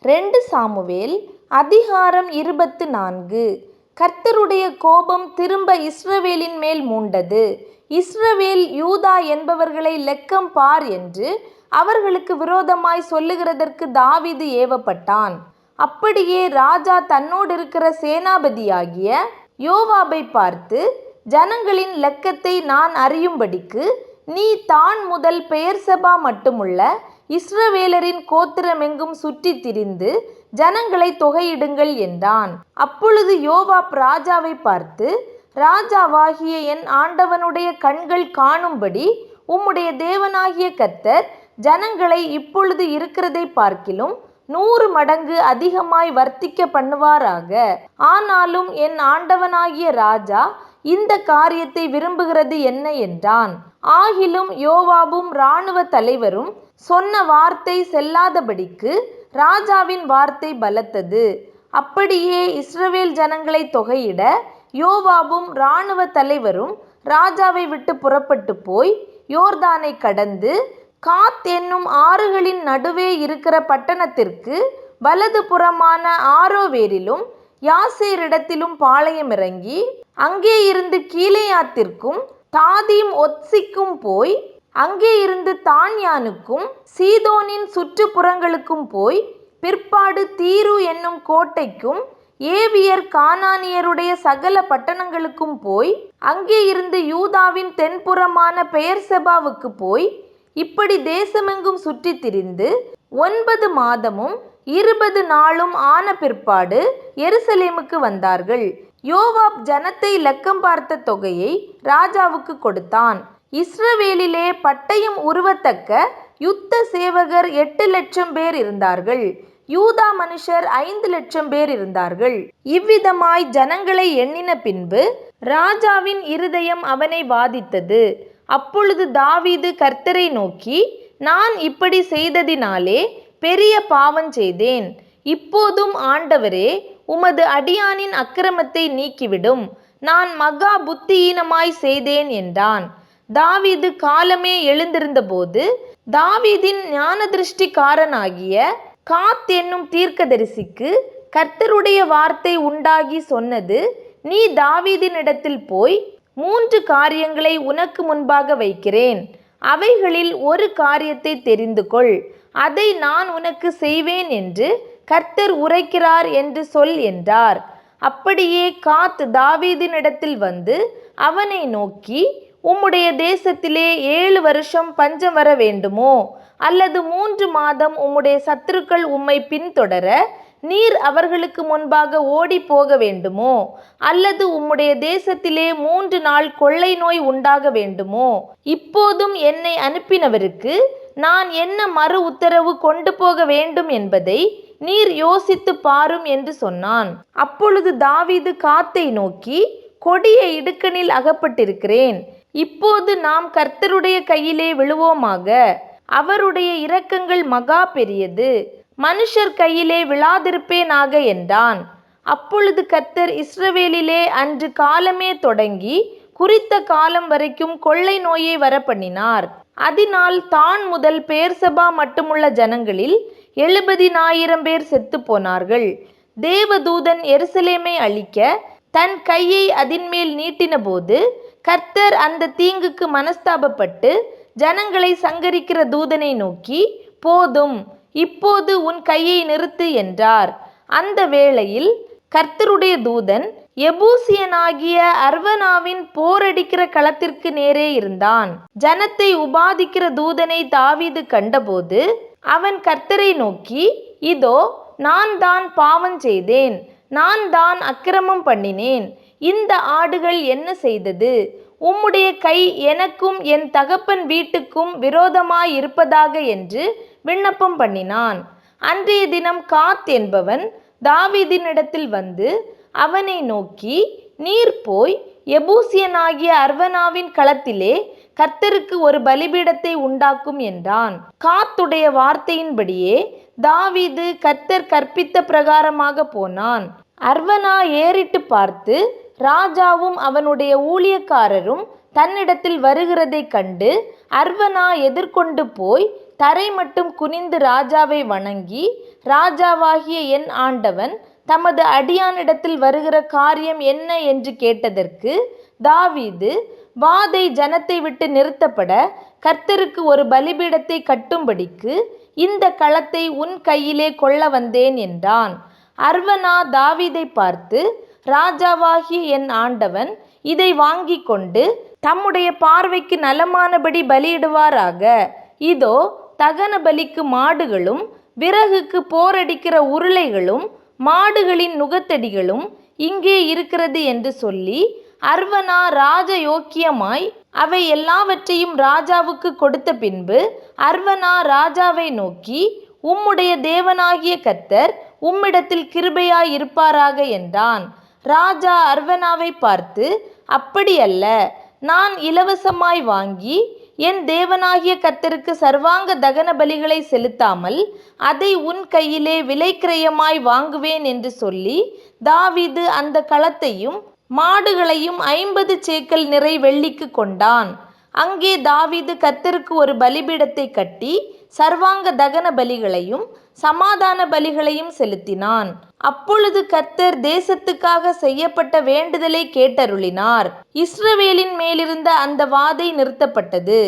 2 Samuel அதிகாரம் 24. கர்த்தருடைய கோபம் திரும்ப இஸ்ரவேலின் மேல் மூண்டது. இஸ்ரவேல் யூதா என்பவர்களை லெக்கம் பார் என்று அவர்களுக்கு விரோதமாய் சொல்லுகிறதற்கு தாவீது ஏவப்பட்டான். அப்படியே ராஜா தன்னோடிருக்கிற சேனாபதியாகிய யோவாபை பார்த்து, ஜனங்களின் லெக்கத்தை நான் அறியும்படிக்கு நீ தான் முதல் பெயர்செபா மட்டுமுள்ள இஸ்ரவேலரின் கோத்திரமெங்கும் சுற்றித் திரிந்து ஜனங்களை தொகையிடுங்கள் என்றான். அப்பொழுது யோவாப் ராஜாவை பார்த்து, ராஜாவாகிய என் ஆண்டவனுடைய கண்கள் காணும்படி உம்முடைய தேவனாகிய கர்த்தர் ஜனங்களை இப்பொழுது இருக்கிறதை பார்க்கிலும் 100 மடங்கு அதிகமாய் வர்த்திக்க பண்ணுவாராக. ஆனாலும் என் ஆண்டவனாகிய ராஜா இந்த காரியத்தை விரும்புகிறது என்ன என்றான். ஆகிலும் யோவாபும் இராணுவ தலைவரும் சொன்ன வார்த்தை செல்லாதபடிக்கு ராஜாவின் வார்த்தை பலத்தது. அப்படியே இஸ்ரவேல் ஜனங்களை தொகையிட யோவாபும் இராணுவ தலைவரும் ராஜாவை விட்டு புறப்பட்டு போய் யோர்தானை கடந்து காத் என்னும் ஆறுகளின் நடுவே இருக்கிற பட்டணத்திற்கு வலது புறமான ஆரோவேரிலும் யாசேரிடத்திலும் பாளையமிறங்கி அங்கே இருந்து கீலேயாத்திற்கும் தாதீம் ஒத்சிக்கும் போய் அங்கே இருந்து தான்யானுக்கும் சீதோனின் சுற்றுப்புறங்களுக்கும் போய் பிற்பாடு தீரு என்னும் கோட்டைக்கும் ஏவியர் கானானியருடைய சகல பட்டணங்களுக்கும் போய் அங்கே இருந்து யூதாவின் தென்புறமான பெயர்செபாவுக்கு போய் இப்படி தேசமெங்கும் சுற்றித் திரிந்து 9 மாதமும் 20 நாளும் ஆன பிற்பாடு எருசலேமுக்கு வந்தார்கள். யோவாப் ஜனத்தை லெக்கம் பார்த்த தொகையை ராஜாவுக்கு கொடுத்தான். இஸ்ரவேலிலே பட்டயம் உருவத்தக்க யுத்த சேவகர் 8 லட்சம் பேர் இருந்தார்கள். யூதா மனுஷர் 5 லட்சம் பேர் இருந்தார்கள். இவ்விதமாய் ஜனங்களை எண்ணின பின்பு ராஜாவின் இருதயம் அவனை வாதித்தது. அப்பொழுது தாவீது கர்த்தரை நோக்கி, நான் இப்படி செய்ததினாலே பெரிய பாவம் செய்தேன். இப்போதும் ஆண்டவரே, உமது அடியானின் அக்கிரமத்தை நீக்கிவிடும். நான் மகா புத்தியீனமாய் செய்தேன் என்றான். தாவீது காலமே எழுந்திருந்தபோது தாவீதின் ஞானதிருஷ்டிக்காரனாகிய காத் என்னும் தீர்க்கதரிசிக்கு கர்த்தருடைய வார்த்தை உண்டாகி சொன்னது, நீ தாவீதினிடத்தில் போய் 3 காரியங்களை உனக்கு முன்பாக வைக்கிறேன். அவைகளில் ஒரு காரியத்தை தெரிந்து கொள். அதை நான் உனக்கு செய்வேன் என்று கர்த்தர் உரைக்கிறார் என்று சொல் என்றார். அப்படியே காத் தாவீதினிடத்தில் வந்து அவனை நோக்கி, உம்முடைய தேசத்திலே 7 வருஷம் பஞ்சம் வர வேண்டுமோ, அல்லது 3 மாதம் உம்முடைய சத்துருக்கள் உம்மை பின்தொடர நீர் அவர்களுக்கு முன்பாக ஓடி போக வேண்டுமோ, அல்லது உம்முடைய தேசத்திலே 3 நாள் கொள்ளை நோய் உண்டாக வேண்டுமோ? இப்போதும் என்னை அனுப்பினவருக்கு நான் என்ன மறு உத்தரவு கொண்டு போக வேண்டும் என்பதை நீர் யோசித்து பாரும் என்று சொன்னான். அப்பொழுது தாவீது காத்தை நோக்கி, கொடிய இடுக்கணில் அகப்பட்டிருக்கிறேன். இப்போது நாம் கர்த்தருடைய கையிலே விழுவோமாக. அவருடைய இரக்கங்கள் மகா பெரியது. மனுஷர் கையிலே விழாதிருப்பேனாக என்றான். அப்பொழுது கர்த்தர் இஸ்ரவேலிலே அன்று காலமே தொடங்கி குறித்த காலம் வரைக்கும் கொள்ளை நோயை வரப்பண்ணினார். அதனால் தான் முதல் பெயர்செபா மட்டுமுள்ள ஜனங்களில் 70,000 பேர் செத்து போனார்கள். தேவதூதன் எருசலேமை அழிக்க தன் கையை அதின்மேல் நீட்டின போது கர்த்தர் அந்த தீங்குக்கு மனஸ்தாபப்பட்டு ஜனங்களை சங்கரிக்கிற தூதனை நோக்கி, போதும், இப்போது உன் கையை நிறுத்து என்றார். அந்த வேளையில் கர்த்தருடைய தூதன் எபூசியனாகிய அர்வனாவின் போரடிக்கிற களத்திற்கு நேரே இருந்தான். ஜனத்தை உபாதிக்கிற தூதனை தாவீது கண்டபோது அவன் கர்த்தரை நோக்கி, இதோ, நான் தான் பாவம் செய்தேன், நான் தான் அக்கிரமம் பண்ணினேன். இந்த ஆடுகள் என்ன செய்தது? உம்முடைய கை எனக்கும் என் தகப்பன் வீட்டுக்கும் விரோதமாய் இருப்பதாக என்று விண்ணப்பம் பண்ணினான். அன்றைய தினம் காத் என்பவன் தாவீதினிடத்தில் வந்து அவனை நோக்கி, நீர் போய் எபூசியனாகிய அர்வனாவின் களத்திலே கர்த்தருக்கு ஒரு பலிபீடத்தை உண்டாக்கும் என்றான். காத்துடைய வார்த்தையின்படியே தாவீது கர்த்தர் கற்பித்த பிரகாரமாக போனான். அர்வனா ஏறிட்டு பார்த்து ராஜாவும் அவனுடைய ஊழியக்காரரும் தன்னிடத்தில் வருகிறதை கண்டு அர்வனா எதிர்கொண்டு போய் தரை மட்டும் குனிந்து ராஜாவை வணங்கி, ராஜாவாகிய என் ஆண்டவன் தமது அடியானிடத்தில் வருகிற காரியம் என்ன என்று கேட்டதற்கு தாவீது, வாதை ஜனத்தை விட்டு நிறுத்தப்பட கர்த்தருக்கு ஒரு பலிபீடத்தை கட்டும்படிக்கு இந்த களத்தை உன் கையிலே கொள்ள வந்தேன் என்றான். அர்வனா தாவீதை பார்த்து, ராஜாவாகிய என் ஆண்டவன் இதை வாங்கி கொண்டு தம்முடைய பார்வைக்கு நலமானபடி பலியிடுவாராக. இதோ தகன பலிக்கு மாடுகளும் விறகுக்கு போரடிக்கிற உருளைகளும் மாடுகளின் நுகத்தடிகளும் இங்கே இருக்கிறது என்று சொல்லி, அர்வனா ராஜயோக்கியமாய் அவை எல்லாவற்றையும் ராஜாவுக்கு கொடுத்த பின்பு அர்வனா ராஜாவை நோக்கி, உம்முடைய தேவனாகிய கர்த்தர் உம்மிடத்தில் கிருபையாய் இருப்பாராக என்றான். ராஜா அர்வனாவை பார்த்து, அப்படியல்ல, நான் இலவசமாய் வாங்கி என் தேவனாகிய கர்த்தருக்கு சர்வாங்க தகன பலிகளை செலுத்தாமல் அதை உன் கையிலே விலைக்கிரயமாய் வாங்குவேன் என்று சொல்லி, தாவீது அந்த களத்தையும் மாடுகளையும் 50 சேக்கல் நிறை வெள்ளிக்கு கொண்டான். அங்கே தாவீது கர்த்தருக்கு ஒரு பலிபீடத்தை கட்டி சர்வாங்க தகன பலிகளையும் சமாதான பலிகளையும் செலுத்தினான். அப்பொழுது கர்த்தர் தேசத்துக்காக செய்யப்பட்ட வேண்டுதலை கேட்டருளினார். இஸ்ரவேலின் மேலிருந்த அந்த வாதை நிறுத்தப்பட்டது.